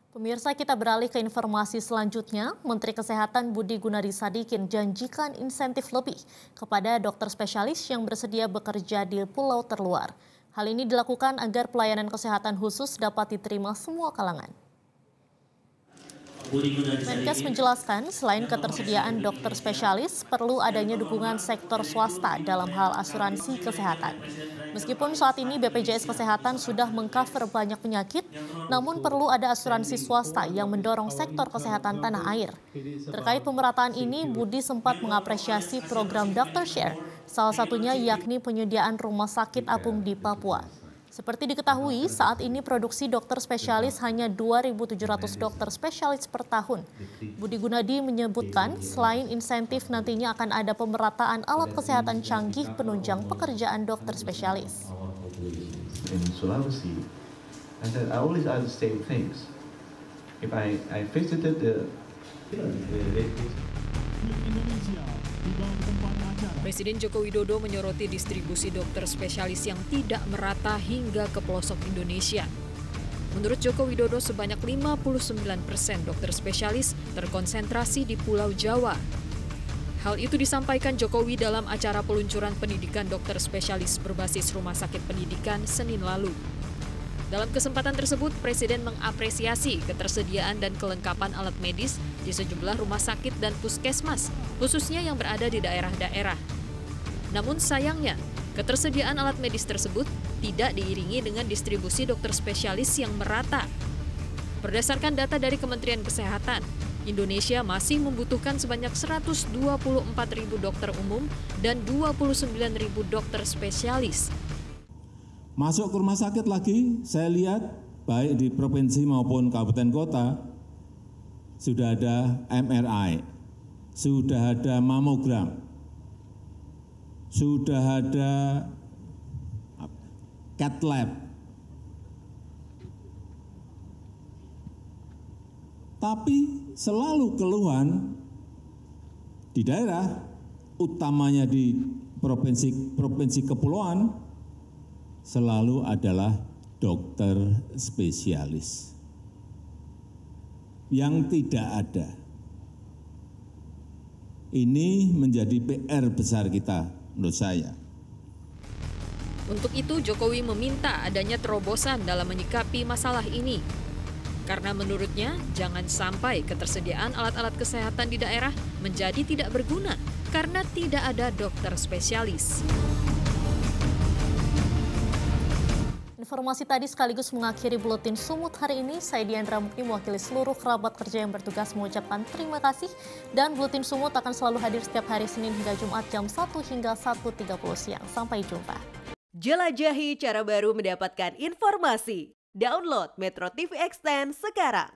Pemirsa, kita beralih ke informasi selanjutnya. Menteri Kesehatan Budi Gunadi Sadikin janjikan insentif lebih kepada dokter spesialis yang bersedia bekerja di pulau terluar. Hal ini dilakukan agar pelayanan kesehatan khusus dapat diterima semua kalangan. Menkes menjelaskan selain ketersediaan dokter spesialis, perlu adanya dukungan sektor swasta dalam hal asuransi kesehatan. Meskipun saat ini BPJS Kesehatan sudah mengcover banyak penyakit, namun perlu ada asuransi swasta yang mendorong sektor kesehatan tanah air. Terkait pemerataan ini, Budi sempat mengapresiasi program Dr. Share, salah satunya yakni penyediaan rumah sakit apung di Papua. Seperti diketahui, saat ini produksi dokter spesialis hanya 2.700 dokter spesialis per tahun. Budi Gunadi menyebutkan selain insentif nantinya akan ada pemerataan alat kesehatan canggih penunjang pekerjaan dokter spesialis. In Sulawesi, and then I always ask the same things. If I visited the Presiden Joko Widodo menyoroti distribusi dokter spesialis yang tidak merata hingga ke pelosok Indonesia. Menurut Joko Widodo, sebanyak 59% dokter spesialis terkonsentrasi di Pulau Jawa. Hal itu disampaikan Jokowi dalam acara peluncuran pendidikan dokter spesialis berbasis Rumah Sakit Pendidikan Senin lalu. Dalam kesempatan tersebut, Presiden mengapresiasi ketersediaan dan kelengkapan alat medis di sejumlah rumah sakit dan puskesmas, khususnya yang berada di daerah-daerah. Namun sayangnya, ketersediaan alat medis tersebut tidak diiringi dengan distribusi dokter spesialis yang merata. Berdasarkan data dari Kementerian Kesehatan, Indonesia masih membutuhkan sebanyak 124.000 dokter umum dan 29.000 dokter spesialis. Masuk ke rumah sakit lagi, saya lihat baik di provinsi maupun kabupaten kota, sudah ada MRI, sudah ada mamogram, sudah ada CAT lab. Tapi selalu keluhan di daerah, utamanya di provinsi kepulauan, selalu adalah dokter spesialis yang tidak ada. Ini menjadi PR besar kita menurut saya. Untuk itu, Jokowi meminta adanya terobosan dalam menyikapi masalah ini. Karena menurutnya, jangan sampai ketersediaan alat-alat kesehatan di daerah menjadi tidak berguna karena tidak ada dokter spesialis. Informasi tadi sekaligus mengakhiri Buletin Sumut hari ini. Saya Diandra Mukni mewakili seluruh kerabat kerja yang bertugas mengucapkan terima kasih. Dan Buletin Sumut akan selalu hadir setiap hari Senin hingga Jumat jam 1 hingga 1.30 siang. Sampai jumpa. Jelajahi cara baru mendapatkan informasi. Download Metro TV Extend sekarang.